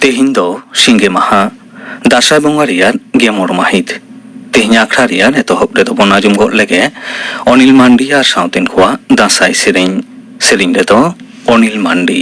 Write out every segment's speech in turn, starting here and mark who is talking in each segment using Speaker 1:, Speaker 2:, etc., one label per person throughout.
Speaker 1: तेहिन दो सिंगे माहा दासाय बंगा रियार गेमर माहित तेहिन आखड़ा रियार एतहब रेदो बन आंजम गद लेगे अनिल मांडी आर सावतेन कोआ दासाय सेरेñ रेदो अनिल मांडी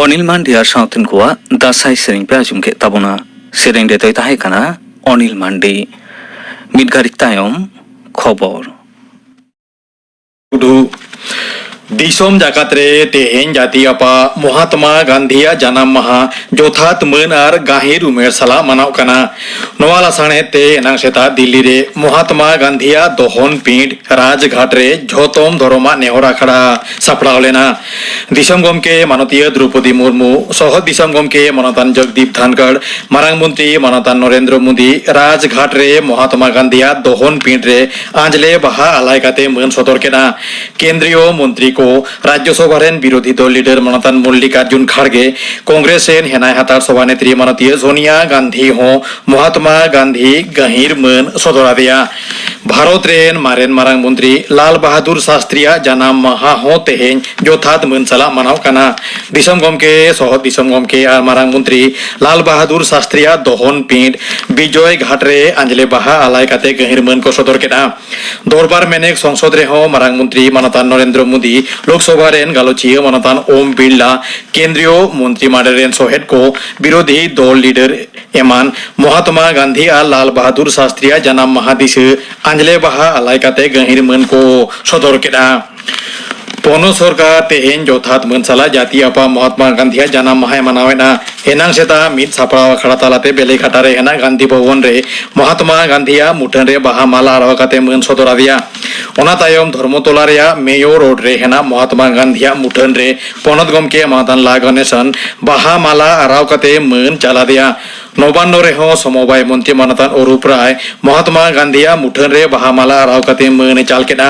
Speaker 1: अनिल मांडी आर सावतेन कोआ दासाय सेरेñ पे आंजम के ताबोना सेरेñ रेदोय ताहे काना अनिल मांडी मिद घारिक तायम खबर
Speaker 2: दिसोम जाकात रे तेहेñ जाति आपा महात्मा गांधीया जानाम माहा जोथात मान आर गाहिर उमेर साला मानाव कना नोवा लासाणे ते एनांग सेता दिल्ली रे महात्मा गांधीया दोहन पिंड राजघाट रे झोतोम धर्मा नेहरा खड़ा सापड़ाव लेना दिसोम गमके माननीय द्रौपदी मुर्मू सह दिसोम गमके मानतान जगदीप धनखड़ मारांग मंत्री मानतान नरेंद्र मोदी राजघाट रे महात्मा गांधीया दोहन पिंड रे आंजले बाहा आलाय काते मान सदर केना केंद्रीय मंत्री को राज्यसभा रेन विरोधी दल लीडर मनतान मल्लिकार्जुन खड़गे कांग्रेस रेन हेनाय हातार सभानेत्री मनतीय सोनिया गांधी हो महात्मा गांधी गहिर मन सदरादिया भारत रेन मारेन मारांग मंत्री लाल बहादुर शास्त्रीया जानाम माहा हो तेहेन जोथात मन सला मनाव काना दिसम गमके सहद दिसम गमके आर मारांग मंत्री लाल बहादुर शास्त्रीया दोहन पिंड विजय घाट रे आंजले बाहा आलाय काते गहिर मन को सदर केना दरबार मेनेक संसद रे हो मारांग मंत्री मनतान नरेंद्र मोदी लोकसभा रेन गालोचिय मनतान ओम बिरला केंद्रीय मंत्री मंडल सोहेद को विरोधी दल लीडर एमान महात्मा गांधी आर लाल बहादुर शास्त्रीया जानाम महादिस आंजले बाहा आलाय काते गहिर मन को सदर केना पोनो सरकार तेहेन जोथात मनसाला जाति आपा महात्मा गांधी जानाम माहाय मनावेना हेनांग सेता मित सापड़ा खड़ा तालाते बेले घाटारे हेना गांधी भवन रे महात्मा गांधीया मुठन रे बाहा माला आराव काते मन सदरा दिया ओना तायम धर्मतला रेया मेयो रोड रे हेना महात्मा गांधीया मुठन रे पोनत गमके मातान ला गणेशन बाहा माला आराव काते मन चला दिया नौबान्नो रे हो समवाय मंत्री मनतान अरूप राय महात्मा गांधीया मुठन रे बाहा माला आराव काते मन चाल केना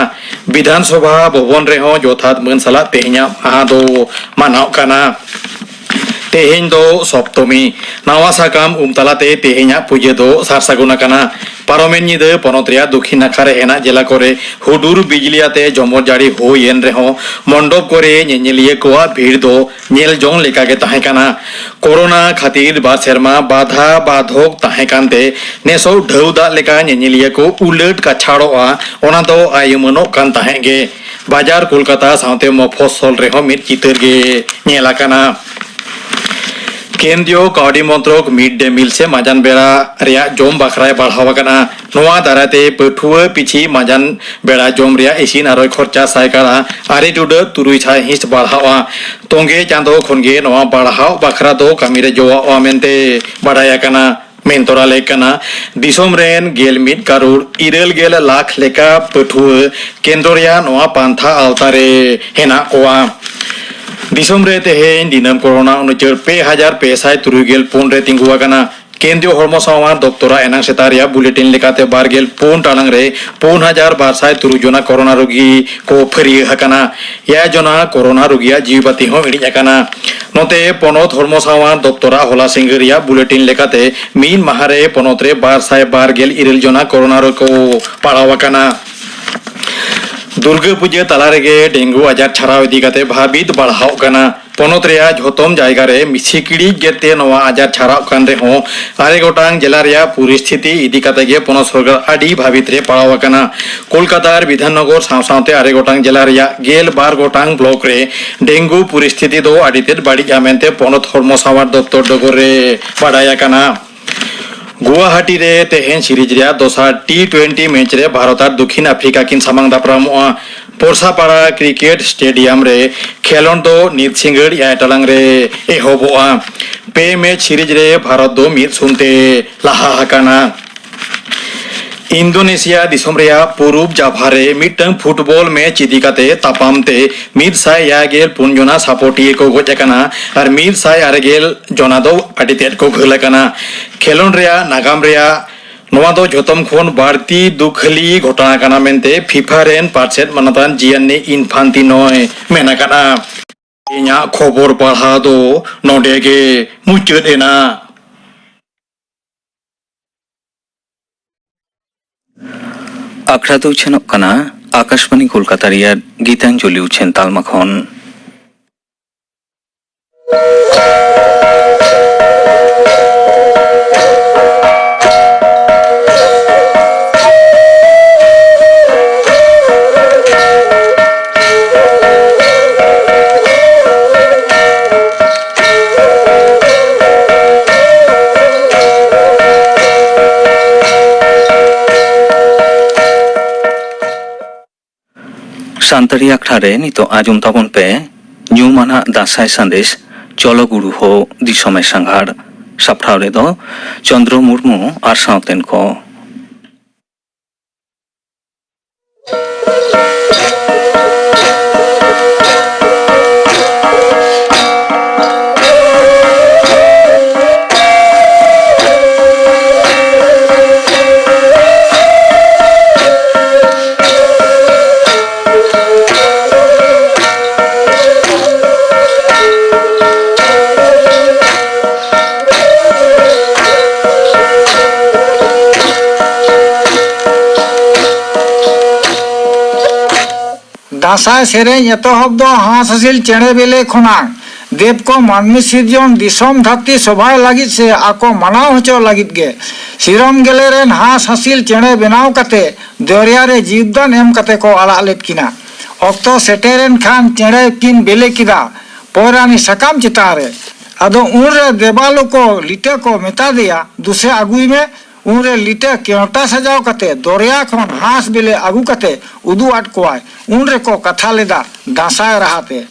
Speaker 2: विधानसभा भवन रे हो जोथात मन सला तेहኛ आहा दो मानाव काना तेहेन दो सप्तमी नावा साकाम उमतालाते तेहेnya पुजे दो सारसागुना काना पारमेन निदे पनोत्रिया दक्षिण नाखारे हेना जिला करे हुडुर बिजलियाते जमर जारी होयेन रेहो मंडप करे नेनेलिये कोआ भीड़ दो नेल जोंग लेकागे ताहे काना कोरोना खातिर बा सेरमा बाधा बाधक ताहे कानते नेसो ढौदा लेका नेनेलिये को उलट काछाड़ोआ ओना दो आयमनो कान ताहेगे बाजार कोलकाता साउते मफसल रेहो मिट चितर गे नेला काना केंद्रीय काउडी मंत्रक मिड डे मिल से माजान बेड़ा रेया जोम बाखराय बढ़ावा काना नोआ दाराते पठुआ पिछि माजान बेड़ा जोम रेया इसिन आरोय खर्चा सायकारा आरे टुड तुरुय छाय हिस बढ़ावा तोंगे चांदो खनगे नोआ बढ़ाव बाखरा दो कामिरे जोआ ओमेंते बढ़ाया काना मेंतोरा लेकना दिसोम रेन गेल मिड करोड़ इरेल गेल लाख लेका पठुआ केंद्र रेया नोआ पांथा आवतारे हेना कोआ दिसोम रे तेहेन दिनम कोरोना उनचर 2,603 रे तिंगुआ काना केंद्रीय हर्म संवार दप्तरा एनांग सेतारिया बुलेटिन लेकाते बारगेल पुन टालांग रे 4,203 जना कोरोना रोगी को फरी हकाना या जना कोरोना रोगिया जीवबाती हो इड़ी हकाना नोते पनोत हर्म संवार दप्तरा होला सिंगरिया बुलेटिन लेकाते मीन माहारे पनोत रे 2,212 इरेल जना कोरोना रोग को पाड़ावा काना दुर्गा पूजा तालारेगे डेंगू आजार छाड़ाव इदी काते भाबित बढ़ाव काना पनोत रेया झोतम जायगा रे मिसिकिड़ी गेते नवा आजार छाड़ाव कान रे हो आरे गोटांग जिला रेया परिस्थिति इदी काते गे पनोत सरकार आडी भाबित रे पड़ाव काना कोलकातार विधाननगर सावसावते आरे गोटांग जिला रेया गेल बार गोटांग ब्लॉक रे डेंगू परिस्थिति दो आडीते बाड़ी आमेनते पनोत हर्म सावार दप्तर डगर रे बाडाया काना गुवाहाटी रे तेहेन सीरीज रे दोसा T20 मैच रे भारत और दक्षिण अफ्रीका किन सामांग दापरामोआ पोरसापाड़ा क्रिकेट स्टेडियम रे खेलोन दो नीत सिंगड़ या टलांग रे एहोबोआ पे मैच सीरीज रे भारत दो मित सुनते लाहा हकाना इंडोनेशिया दिसम रेया पूर्व जाभारे मिटंग फुटबॉल मैच इदिकाते तापामते मिद साय यागेल पुनजना सपोर्टिए को गोजकाना और मिद साय आरगेल जना दो अडितेट को घलकाना खेलोन रेया नागाम रेया नोआ दो जोतम खोन बारती दुखली घटना काना मेनते फीफा रेन पार्सेट मनतान जियानने इनफांटिनोय मेना काना इन्या खबर पढ़ा दो नोडेगे मुचुद एना
Speaker 1: आखड़ा दो छेनोक काना आकाशवाणी कोलकाता रिया गीतांजलि उछेन तालमा खन सान्ताड़ी आखड़ा रे नितो आजुम ताबन पे ᱧᱩᱢᱟᱱᱟᱜ ᱫᱟᱸᱥᱟᱭ ᱥᱟᱸᱫᱮᱥ ᱪᱚᱞᱚ ᱜᱩᱨᱩ ᱦᱚ ᱫᱤᱥᱚᱢᱮ ᱥᱟᱸᱜᱷᱟᱨ ᱥᱟᱯᱲᱟᱣ ᱨᱮᱫᱚ ᱪᱚᱱᱫᱨᱚ ᱢᱩᱨᱢᱩ ᱟᱨ ᱥᱟᱶᱛᱮᱱ ᱠᱚ
Speaker 3: दासाय सेरें एतहब दो हांस हसिल चेणे बेले खुना देव को मानवी सिरजन दिसोम धरती सभाय लगित से आको मनाव होचो लगित गे सिरम गेले रेन हांस हसिल चेणे बनाव कते दरिया रे जीवदान एम कते को आड़ा लेत किना ऑक्तो सेटेरेन खान चेणे किन बेले किदा पौरानी सकाम चितारे अदो उनरे देवालो को लिटे को मेता दिया दूसरे अगुई में उनरे लिटे केवटा सजाव कते दरिया खन हांस बेले अगु कते उदु आट कोआय उनरे को कथा लेदा दासाय रहाते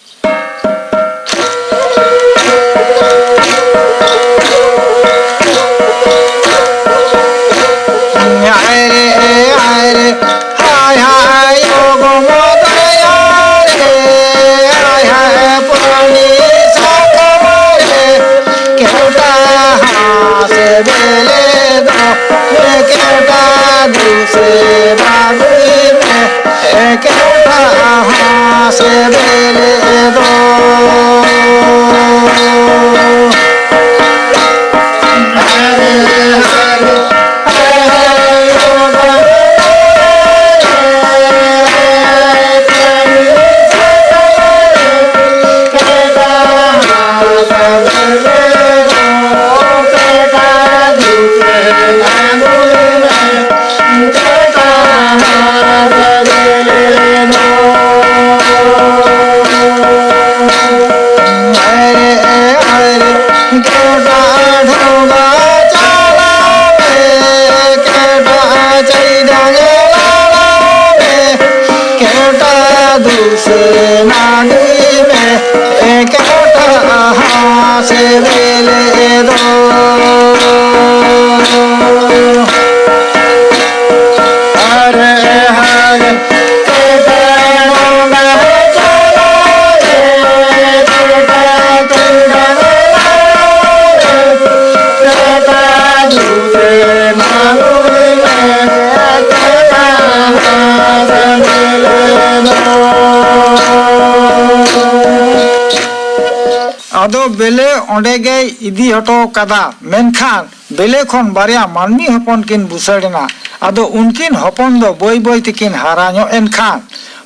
Speaker 3: आदो बेले ओंडे गे इदी हटो कदा मेनखान बेले खन बारिया मानमी हपन किन बुसड़ना आदो उनकिन हपन दो बोई बोई तिकिन हाराño एनखान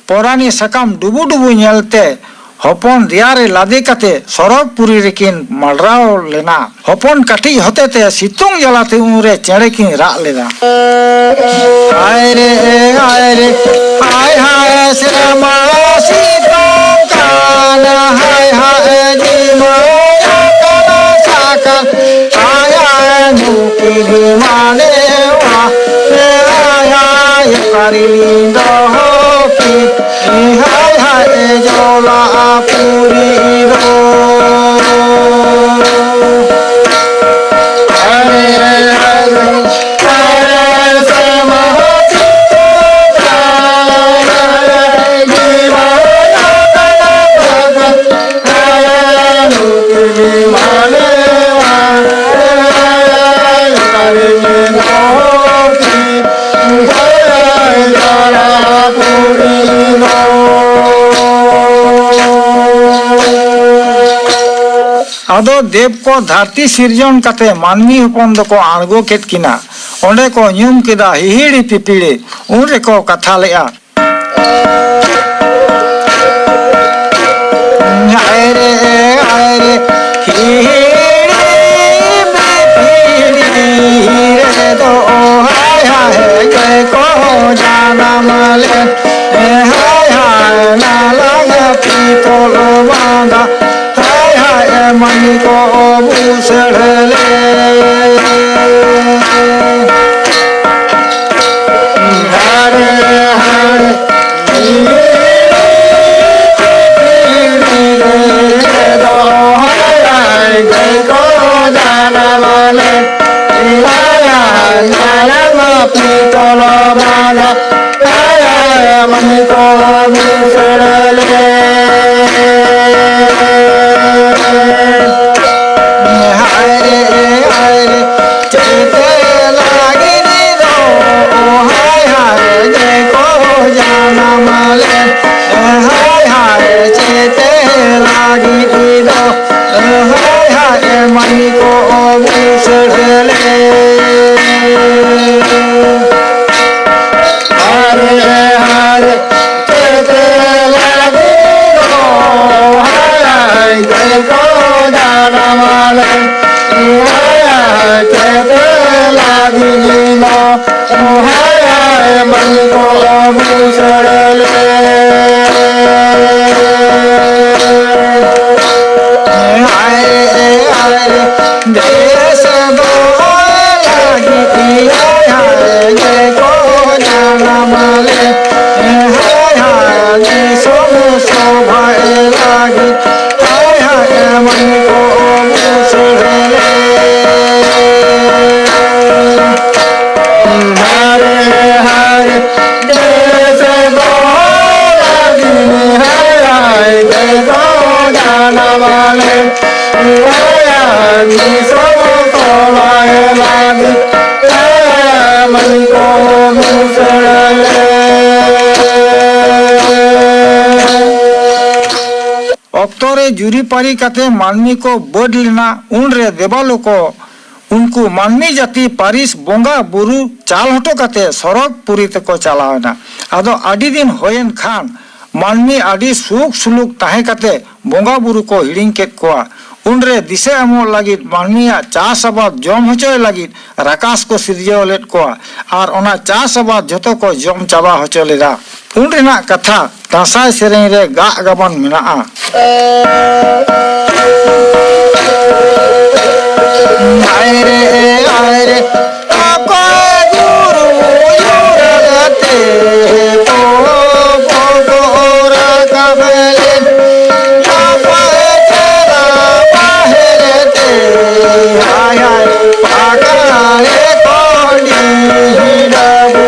Speaker 3: पोरानी सकम डुबु डुबु नेलते हपन रियारे लादे कते सरग पुरी रेकिन मलराव लेना हपन कटी होते ते सितुंग जलाते उरे चेड़े किन राग लेदा हाय रे हाय हाय श्यामा सीतों कान हाय हाय जीमा काना साकन हाय हाय नुकिनी माने वा हाय हाय करिली दो की हाय हाय जोला पूरी रो आदो देव को धरती सिरजन कते मानवी हपन दो को आणगो केत किना ओंडे को ᱧᱩᱢ केदा हिहिड़ी पिपिड़े उन रे को कथा लेआ हाय रे हिहिड़ी पिपिड़ी रे दो हाय हाय के को जाना मले हाय हाय नाला पीतल बांधा मनी को भूषड़ले हरे हरे दो हरे को जाना माने पीतल बांधा मनी को भूषड़ले मनी को भूषड़ले हरे हरे अक्तरे जुरीपारी कते मानमी को बड लेना उनरे देवालो को उनको मानमी जाति पारिस बोंगा बुरु चाल हटो कते सरक पुरी तको चलावना आदो आदि दिन होयन खान मानमी आदि सुख सुलुक ताहे कते बोंगा बुरु को हिडिंग केत कोआ उनरे दिशे एमो लागित मानमिया चास आबाद जम होचोय लागित राकास को सिरजाव लेत कोआ आर ओना चास आबाद जतो को जम चाबा होचो लेदा उन रेना कथा दासाय सेरें रे गा गाबन मेनाआ आय रे आपा गुरु युरते पो पो गोरा कबले आपा तेरा बाहरते आय आय पागले कोडी हिडाबू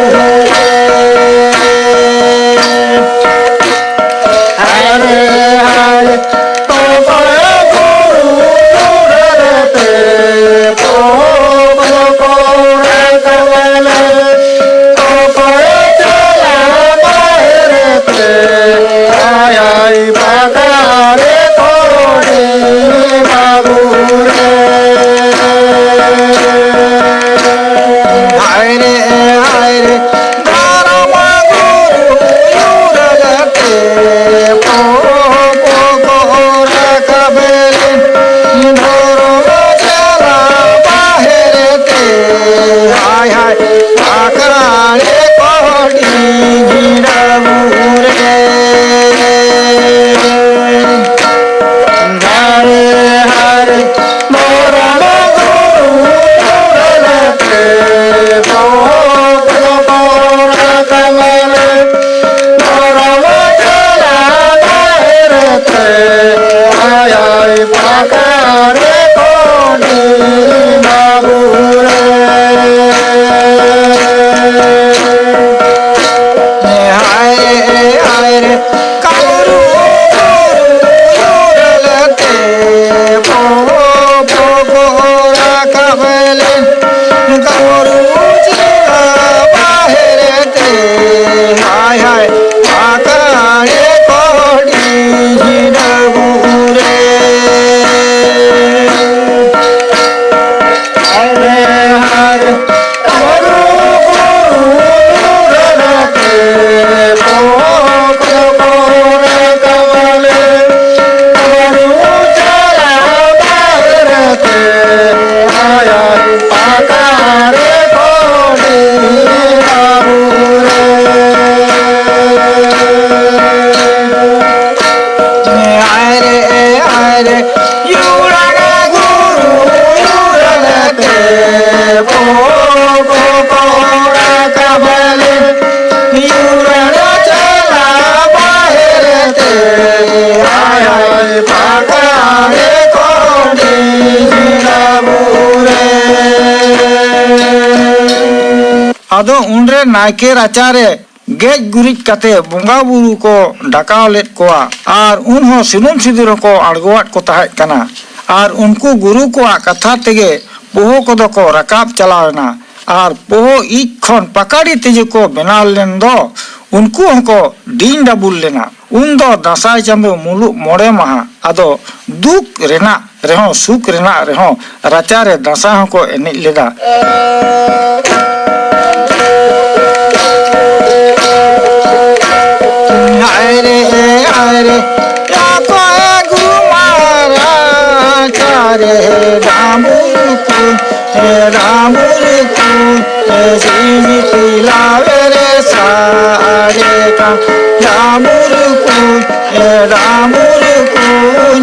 Speaker 3: आदो उनरे नायके राचारे गेज गुरिज कते बोंगा बुरु को डाकाव लेत कोआ आर उन हो सिनुम सिदुर को अड़गोवाट को ताहे कना आर उनको गुरु को कथा तेगे पोहो कोदो को रकाब चलावना आर पोहो इक खन पकाड़ी तेजे को बनाव लेन दो उनको हको डीन डाबुल लेना उन दो दसाई चांदो मुलु मोड़े महा आदो दुख रेना रेहो सुख रेना रेहो राचारे दसा हको एनिज लेदा आयरे आयरे याको गुमारा चारे रामुरकु जीवी तिलावे रे सारे का रामुरकु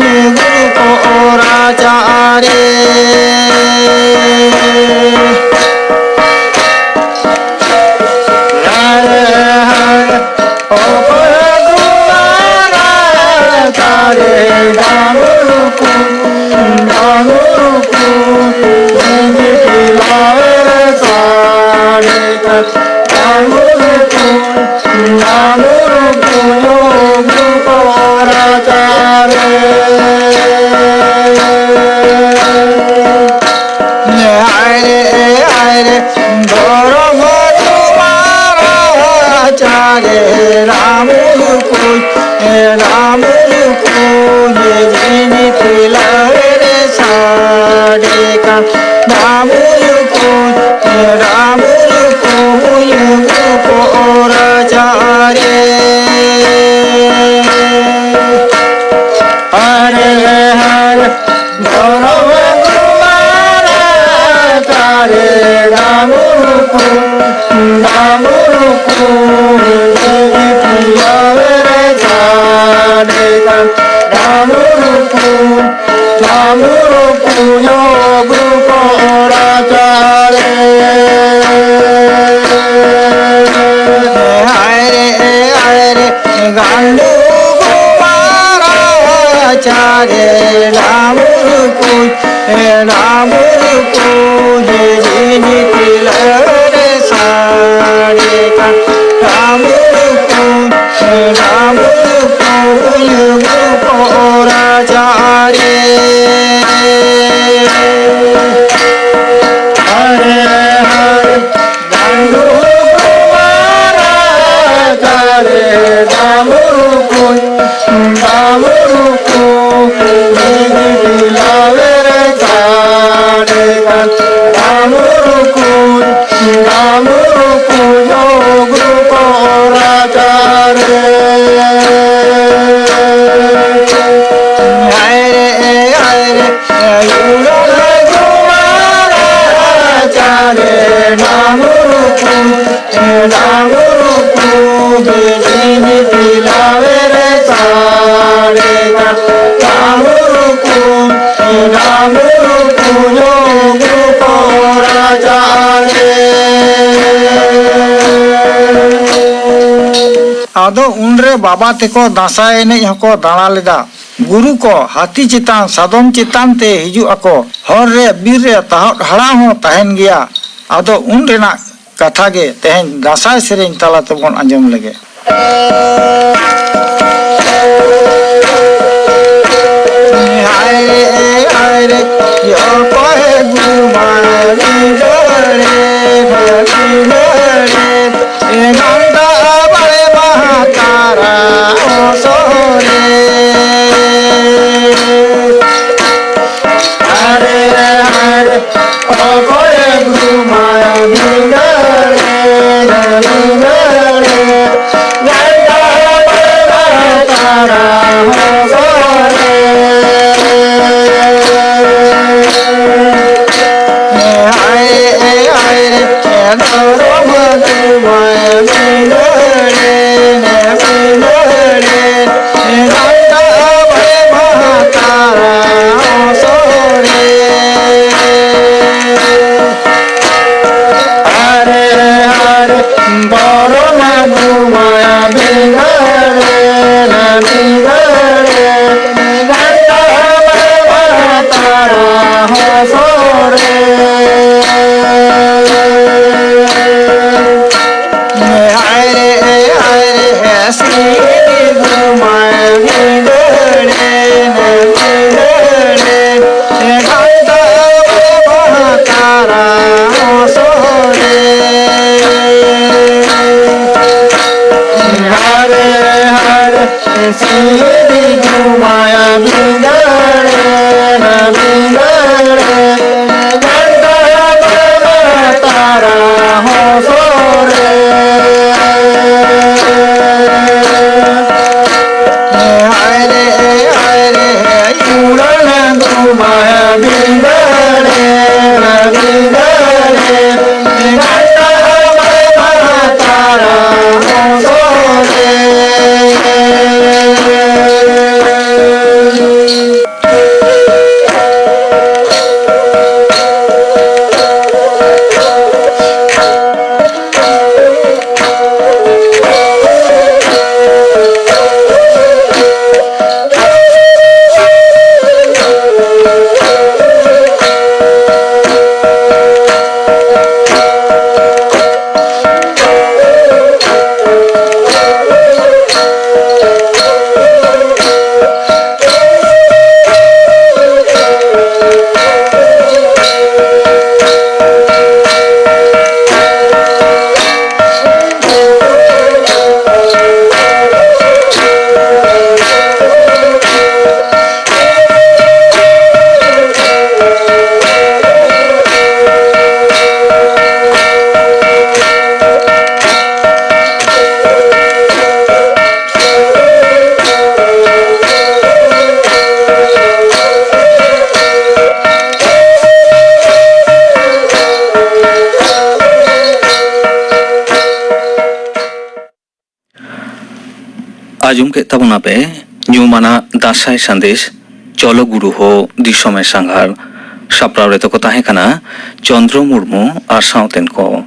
Speaker 3: ने गुरु को राचारे Namuru Kuyo Guru Ko Rajare रामुरुको ये जिनी तिलरे सारे का रामुरुको ये गुरुको राजारे हरे हरे गौरव कुमारा तारे रामुरुको चारे रामुरुको रामुरुको ये जिनी तिलरे सारे का रामुरुको ये गुरुको राजारे हरे हरे गांडू कुमारा चारे रामुरुको आदो उनरे बाबा तेको दासाय एनेज हको दाणा लेदा गुरु को हाथी चितान सादम चितान ते हिजु अको हर रे बीर रे हड़ा हो तहन गया आदो उन रेना कथा गे तेहन दासाय सेरेन तला तबन अंजम लगे हाय रे यो कोहे गुमारी रे ए गंगा बड़े महातारा सोरे हरे हरे ओ कोहे गुमारी रे गंगा बड़े महातारा सोरे
Speaker 1: ajum ke tabuna pe nyumana dasai sandesh cholo guru ho disome sanghar sapraw re to ko tahe kana Chandra Murmu ar sauten ko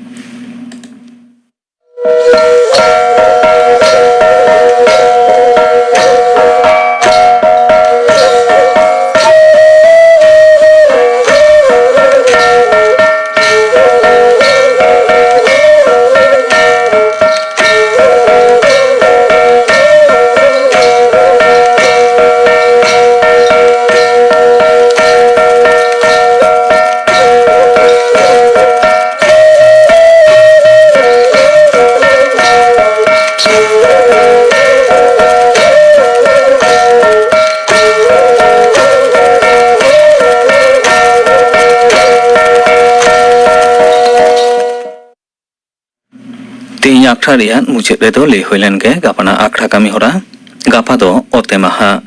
Speaker 1: Tinya akhra riyan muchet redo le hoilen ge gapana akhra kami hora gapa do ote maha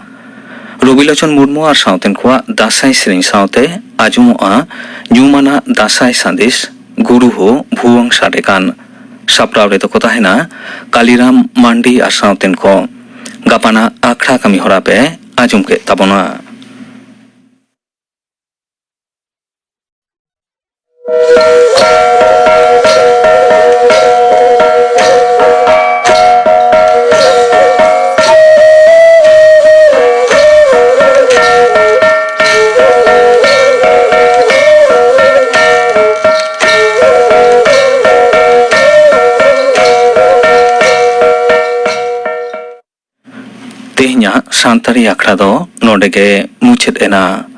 Speaker 1: Robilochan Murmu ar sauten khwa dasai sering saute ajumoa nyumana dasai sandesh guru ho bhuwang sadekan sapraw redo kota hena Kaliram Mandi ar sauten ko gapana akhra kami hora pe ajum ke tabona Tehnya santari akhra do nodege muchet ena